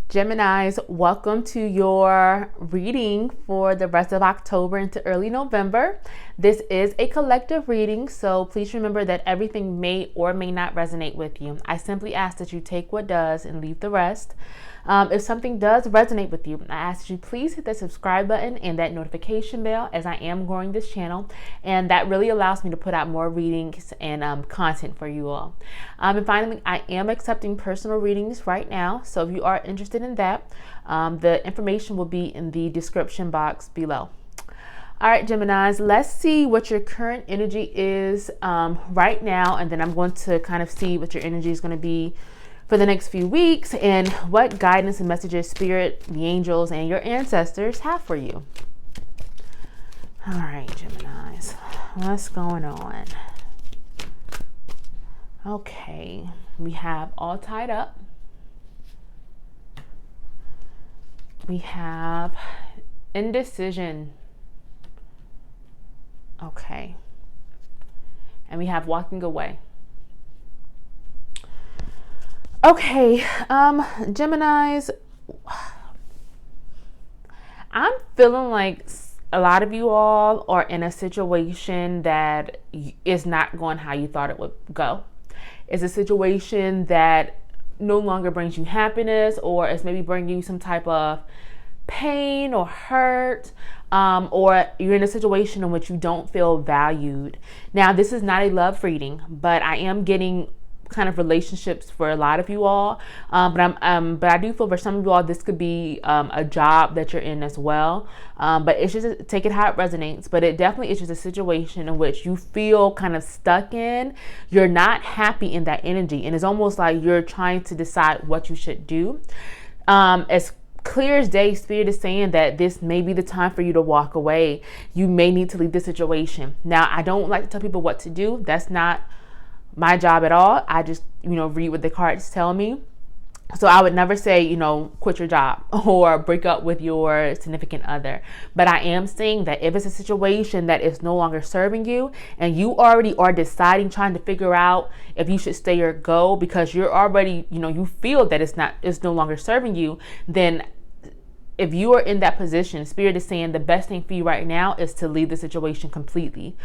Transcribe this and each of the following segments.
Geminis, welcome to your reading for the rest of October into early November. This is a collective reading, so please remember that everything may or may not resonate with you. I simply ask that you take what does and leave the rest. If something does resonate with you, I ask that you please hit the subscribe button and that notification bell, as I am growing this channel, and that really allows me to put out more readings and content for you all. And finally, I am accepting personal readings right now, so if you are interested in that, the information will be in the description box below. All right, Geminis, let's see what your current energy is right now, and then I'm going to kind of see what your energy is going to be for the next few weeks and what guidance and messages Spirit, the angels, and your ancestors have for you. All right, Geminis, what's going on? Okay, we have all tied up. We have indecision. Okay. And we have walking away. Okay, Geminis, I'm feeling like a lot of you all are in a situation that is not going how you thought it would go. It's a situation that no longer brings you happiness, or it's maybe bringing you some type of pain or hurt, or you're in a situation in which you don't feel valued. Now, this is not a love reading, but I am getting kind of relationships for a lot of you all, but I do feel for some of you all this could be a job that you're in as well, but it's just, take it how it resonates, but it definitely is just a situation in which you feel kind of stuck in. You're not happy in that energy, and it's almost like you're trying to decide what you should do. As clear as day, Spirit is saying that this may be the time for you to walk away. You may need to leave the situation. Now, I don't like to tell people what to do. That's not my job at all. I just, read what the cards tell me. So I would never say, quit your job or break up with your significant other. But I am saying that if it's a situation that is no longer serving you and you already are deciding, trying to figure out if you should stay or go because you're already, you feel that it's no longer serving you, then if you are in that position, Spirit is saying the best thing for you right now is to leave the situation completely.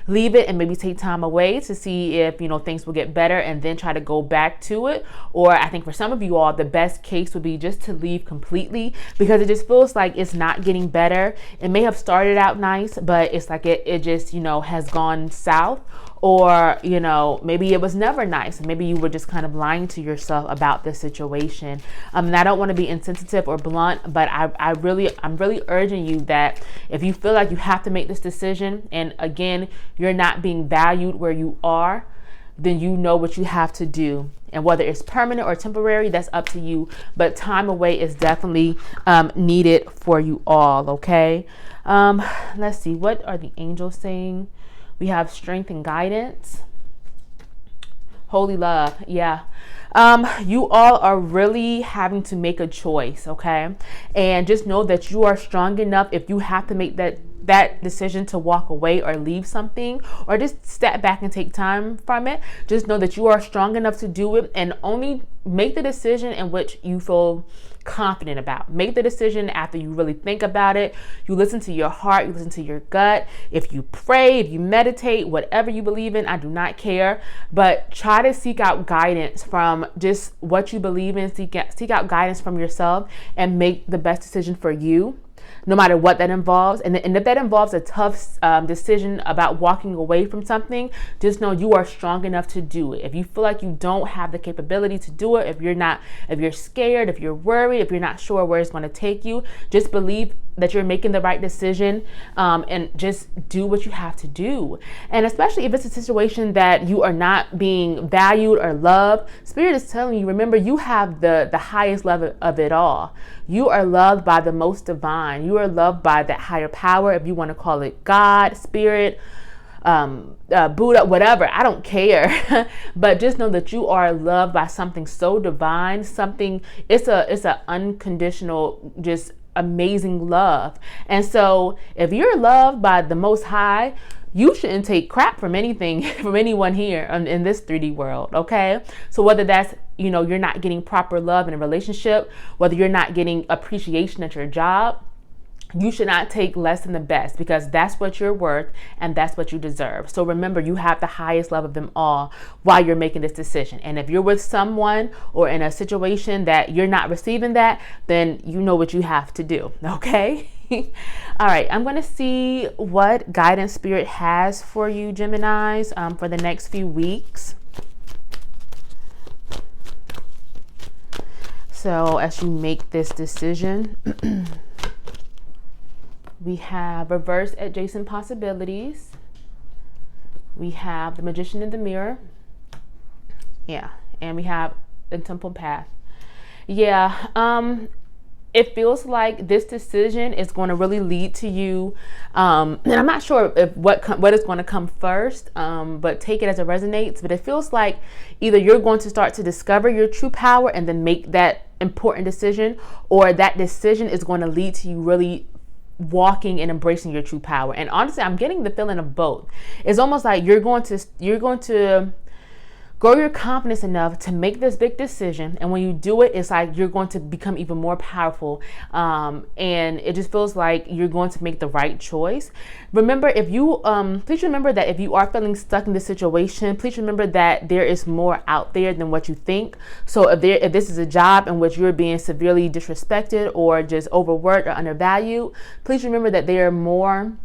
Leave it and maybe take time away to see if, things will get better and then try to go back to it. Or I think for some of you all, the best case would be just to leave completely, because it just feels like it's not getting better. It may have started out nice, but it's like it just, has gone south. Or, maybe it was never nice. Maybe you were just kind of lying to yourself about this situation. And I don't want to be insensitive or blunt, but I'm really urging you that if you feel like you have to make this decision, and again, you're not being valued where you are, then you know what you have to do. And whether it's permanent or temporary, that's up to you. But time away is definitely needed for you all, okay? Let's see, what are the angels saying? We have strength and guidance. Holy love, yeah. You all are really having to make a choice, okay? And just know that you are strong enough if you have to make that decision to walk away or leave something, or just step back and take time from it. Just know that you are strong enough to do it, and only make the decision in which you feel confident about. Make the decision after you really think about it. You listen to your heart, you listen to your gut. If you pray, if you meditate, whatever you believe in, I do not care, but try to seek out guidance from just what you believe in. Seek out guidance from yourself and make the best decision for you, no matter what that involves. And if that involves a tough decision about walking away from something, just know you are strong enough to do it. If you feel like you don't have the capability to do it, if you're scared, if you're worried, if you're not sure where it's going to take you, just believe that you're making the right decision, and just do what you have to do. And especially if it's a situation that you are not being valued or loved, Spirit is telling you, remember, you have the highest love of it all. You are loved by the most divine. You are loved by that higher power, if you want to call it God, Spirit, Buddha, whatever, I don't care. But just know that you are loved by something so divine, it's a unconditional, just amazing love. And so if you're loved by the Most High, you shouldn't take crap from anything, from anyone here in this 3D world, okay? So whether that's, you know, you're not getting proper love in a relationship, whether you're not getting appreciation at your job, you should not take less than the best, because that's what you're worth and that's what you deserve. So remember, you have the highest love of them all while you're making this decision. And if you're with someone or in a situation that you're not receiving that, then you know what you have to do, okay? All right, I'm going to see what guidance Spirit has for you, Geminis, for the next few weeks. So as you make this decision, we have reverse adjacent possibilities. We have the Magician in the mirror. Yeah, and we have the Temple path. Yeah, it feels like this decision is going to really lead to you. And I'm not sure if what is going to come first, but take it as it resonates. But it feels like either you're going to start to discover your true power and then make that important decision, or that decision is going to lead to you really walking and embracing your true power. And honestly, I'm getting the feeling of both. It's almost like you're going to grow your confidence enough to make this big decision, and when you do it, it's like you're going to become even more powerful, and it just feels like you're going to make the right choice. Remember, if you please remember that if you are feeling stuck in this situation, please remember that there is more out there than what you think. So if this is a job in which you're being severely disrespected or just overworked or undervalued, please remember that there are more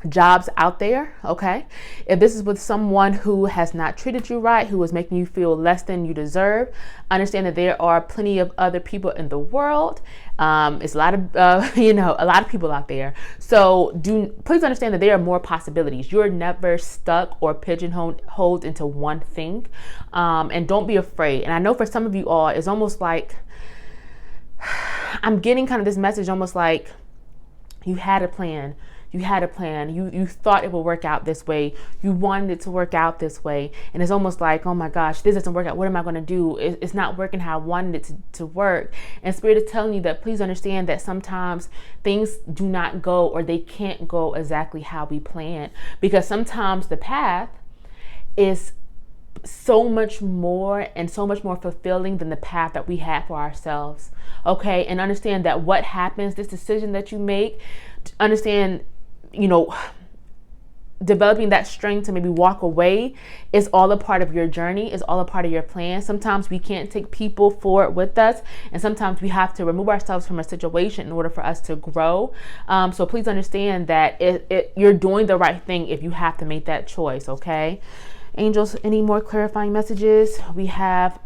jobs out there, okay? If this is with someone who has not treated you right, who is making you feel less than you deserve, understand that there are plenty of other people in the world. It's a lot of a lot of people out there. So please understand that there are more possibilities. You're never stuck or pigeonholed into one thing, and don't be afraid. And I know for some of you all, it's almost like I'm getting kind of this message, almost like you had a plan. You had a plan. You thought it would work out this way. You wanted it to work out this way. And it's almost like, oh my gosh, this doesn't work out. What am I going to do? It's not working how I wanted it to work. And Spirit is telling you that please understand that sometimes things do not go, or they can't go exactly how we planned. Because sometimes the path is so much more and so much more fulfilling than the path that we had for ourselves. Okay. And understand that what happens, this decision that you make, understand, developing that strength to maybe walk away is all a part of your journey, is all a part of your plan. Sometimes we can't take people forward with us, and sometimes we have to remove ourselves from a situation in order for us to grow. So please understand that you're doing the right thing if you have to make that choice, okay? Angels, any more clarifying messages? We have,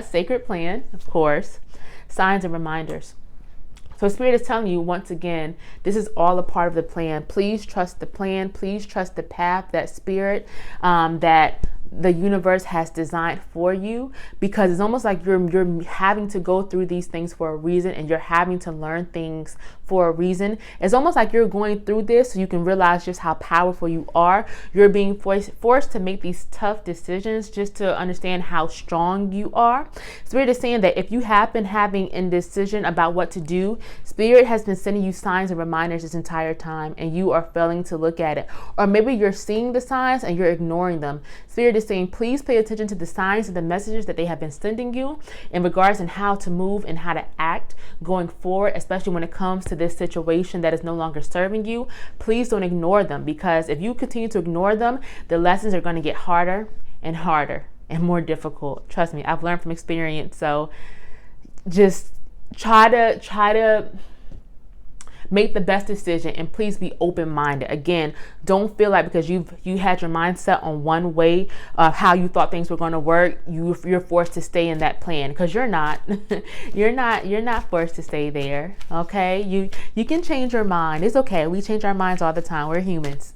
sacred plan, of course, signs and reminders. So Spirit is telling you once again, this is all a part of the plan. Please trust the plan. Please trust the path that Spirit, that the universe has designed for you, because it's almost like you're having to go through these things for a reason, and you're having to learn things for a reason. It's almost like you're going through this so you can realize just how powerful you are. You're being forced to make these tough decisions just to understand how strong you are. Spirit is saying that if you have been having indecision about what to do, Spirit has been sending you signs and reminders this entire time, and you are failing to look at it. Or maybe you're seeing the signs and you're ignoring them. Spirit is saying, please pay attention to the signs and the messages that they have been sending you in regards to how to move and how to act going forward, especially when it comes to this situation that is no longer serving you. Please don't ignore them, because if you continue to ignore them, the lessons are going to get harder and harder and more difficult. Trust me, I've learned from experience. So just try to make the best decision, and please be open-minded. Again, don't feel like because you had your mindset on one way of how you thought things were going to work, you're forced to stay in that plan, because you're not. you're not forced to stay there. Okay, you can change your mind. It's okay. We change our minds all the time. We're humans.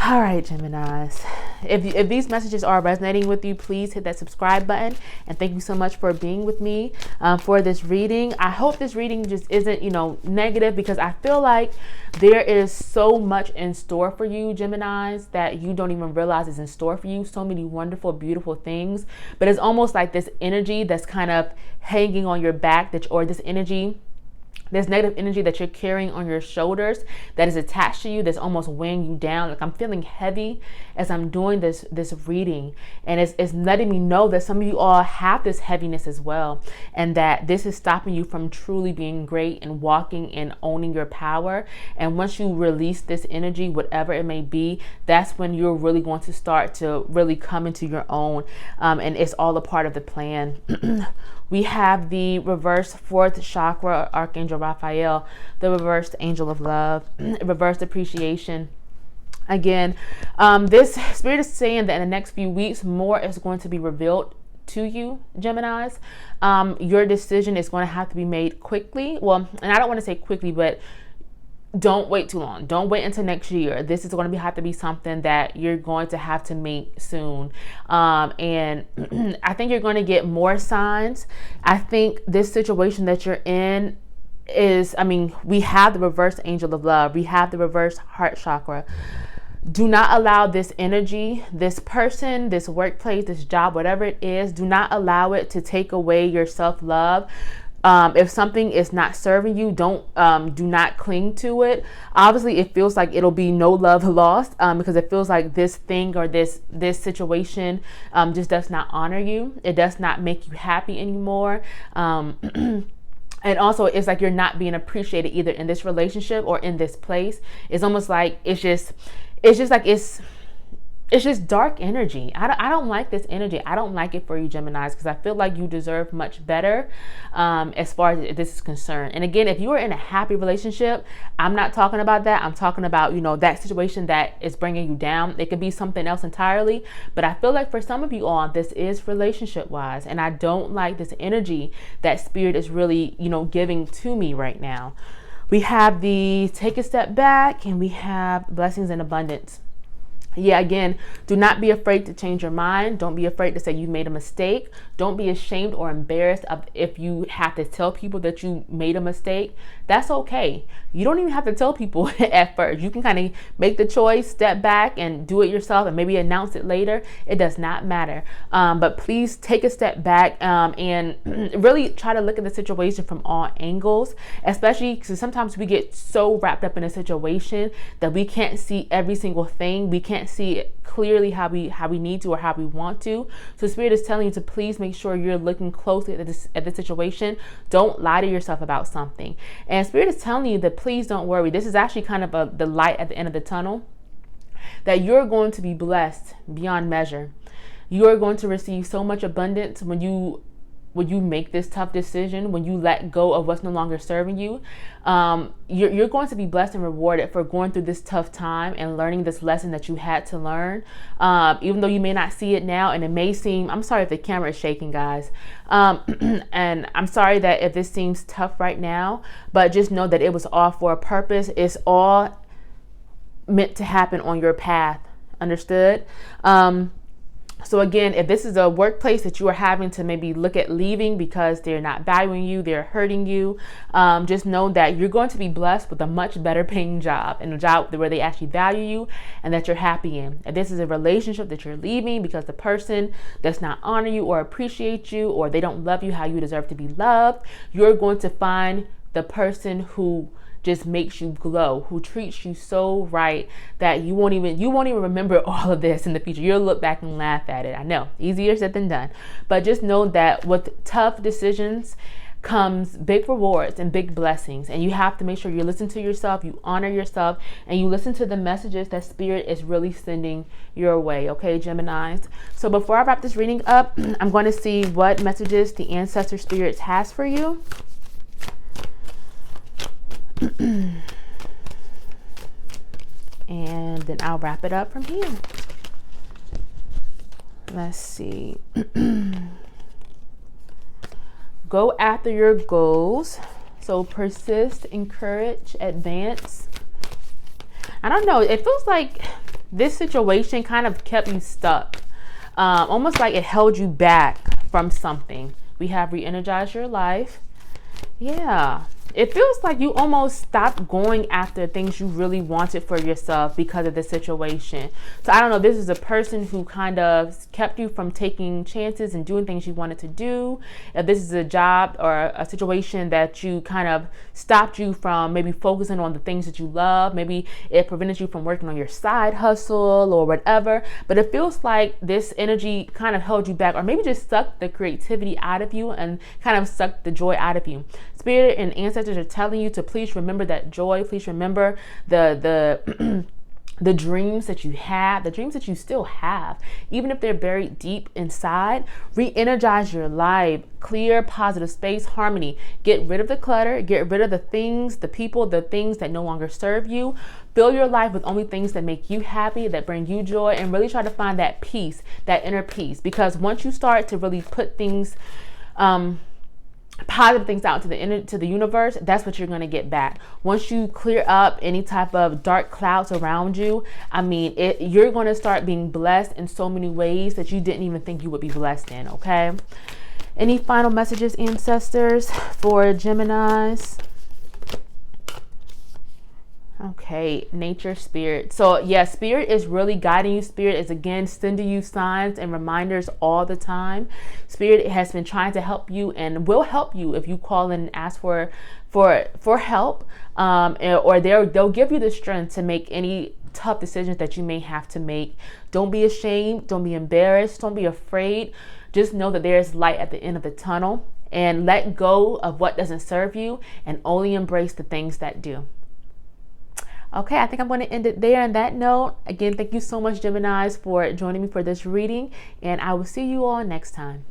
All right, Geminis. If these messages are resonating with you, please hit that subscribe button. And thank you so much for being with me for this reading. I hope this reading just isn't, negative, because I feel like there is so much in store for you, Geminis, that you don't even realize is in store for you. So many wonderful, beautiful things. But it's almost like this energy that's kind of hanging on your back, or this energy There's negative energy that you're carrying on your shoulders that is attached to you, that's almost weighing you down. Like, I'm feeling heavy as I'm doing this reading, and it's letting me know that some of you all have this heaviness as well, and that this is stopping you from truly being great and walking and owning your power. And once you release this energy, whatever it may be, that's when you're really going to start to really come into your own, and it's all a part of the plan. We have the reverse fourth chakra, Archangel Raphael, the reversed angel of love, reversed appreciation. Again, this spirit is saying that in the next few weeks, more is going to be revealed to you, Geminis. Your decision is going to have to be made quickly. Well, and I don't want to say quickly, but don't wait too long. Don't wait until next year. This is going to have to be something that you're going to have to make soon. And I think you're going to get more signs. I think this situation that you're in is, I mean, we have the reverse angel of love. We have the reverse heart chakra. Do not allow this energy, this person, this workplace, this job, whatever it is, do not allow it to take away your self-love. If something is not serving you, do not cling to it. Obviously, it feels like it'll be no love lost, because it feels like this thing or this situation just does not honor you. It does not make you happy anymore. And also, it's like you're not being appreciated either in this relationship or in this place. It's almost like it's just dark energy. I don't like this energy. I don't like it for you, Geminis, because I feel like you deserve much better as far as this is concerned. And again, if you are in a happy relationship, I'm not talking about that. I'm talking about, that situation that is bringing you down. It could be something else entirely. But I feel like for some of you all, this is relationship wise. And I don't like this energy that spirit is really, giving to me right now. We have the take a step back, and we have blessings and abundance. Yeah, again, do not be afraid to change your mind. Don't be afraid to say you made a mistake. Don't be ashamed or embarrassed if you have to tell people that you made a mistake. That's okay. You don't even have to tell people at first. You can kind of make the choice, step back and do it yourself, and maybe announce it later. It does not matter. But please take a step back and really try to look at the situation from all angles, especially because sometimes we get so wrapped up in a situation that we can't see every single thing. We can't see it clearly how we need to or how we want to. So Spirit is telling you to please make sure you're looking closely at the situation. Don't lie to yourself about something. And Spirit is telling you that please don't worry. This is actually kind of the light at the end of the tunnel, that you're going to be blessed beyond measure. You're going to receive so much abundance when you make this tough decision, when you let go of what's no longer serving you. You're going to be blessed and rewarded for going through this tough time and learning this lesson that you had to learn. Even though you may not see it now, and it may seem, I'm sorry if the camera is shaking, guys. And I'm sorry that if this seems tough right now, but just know that it was all for a purpose. It's all meant to happen on your path. Understood? So again, if this is a workplace that you are having to maybe look at leaving because they're not valuing you, they're hurting you, just know that you're going to be blessed with a much better paying job, and a job where they actually value you and that you're happy in. If this is a relationship that you're leaving because the person does not honor you or appreciate you, or they don't love you how you deserve to be loved, you're going to find the person who just makes you glow, who treats you so right that you won't even remember all of this in the future. You'll look back and laugh at it. I know, easier said than done. But just know that with tough decisions comes big rewards and big blessings. And you have to make sure you listen to yourself, you honor yourself, and you listen to the messages that Spirit is really sending your way. Okay, Geminis? So before I wrap this reading up, I'm going to see what messages the Ancestor Spirits has for you. And then I'll wrap it up from here. Let's see. Go after your goals. So persist, encourage, advance. I don't know. It feels like this situation kind of kept you stuck. Almost like it held you back from something. We have re-energize your life. Yeah. It feels like you almost stopped going after things you really wanted for yourself because of the situation. So I don't know, this is a person who kind of kept you from taking chances and doing things you wanted to do. If this is a job or a situation that you kind of stopped you from maybe focusing on the things that you love, maybe it prevented you from working on your side hustle or whatever. But it feels like this energy kind of held you back, or maybe just sucked the creativity out of you and kind of sucked the joy out of you. Spirit and ancestors are telling you to please remember that joy. Please remember the the dreams that you have, the dreams that you still have, even if they're buried deep inside. Re-energize your life, clear positive space, harmony. Get rid of the clutter, get rid of the things, the people, the things that no longer serve you. Fill your life with only things that make you happy, that bring you joy, and really try to find that peace, that inner peace. Because once you start to really put things, positive things out to the universe, that's what you're going to get back. Once you clear up any type of dark clouds around you, I mean, you're going to start being blessed in so many ways that you didn't even think you would be blessed in. Okay, any final messages, ancestors, for Geminis? Okay, nature, spirit. So yeah, spirit is really guiding you. Spirit is again sending you signs and reminders all the time. Spirit has been trying to help you and will help you if you call in and ask for help, or they'll give you the strength to make any tough decisions that you may have to make. Don't be ashamed. Don't be embarrassed. Don't be afraid. Just know that there is light at the end of the tunnel, and let go of what doesn't serve you and only embrace the things that do. Okay, I think I'm going to end it there on that note. Again, thank you so much, Geminis, for joining me for this reading, and I will see you all next time.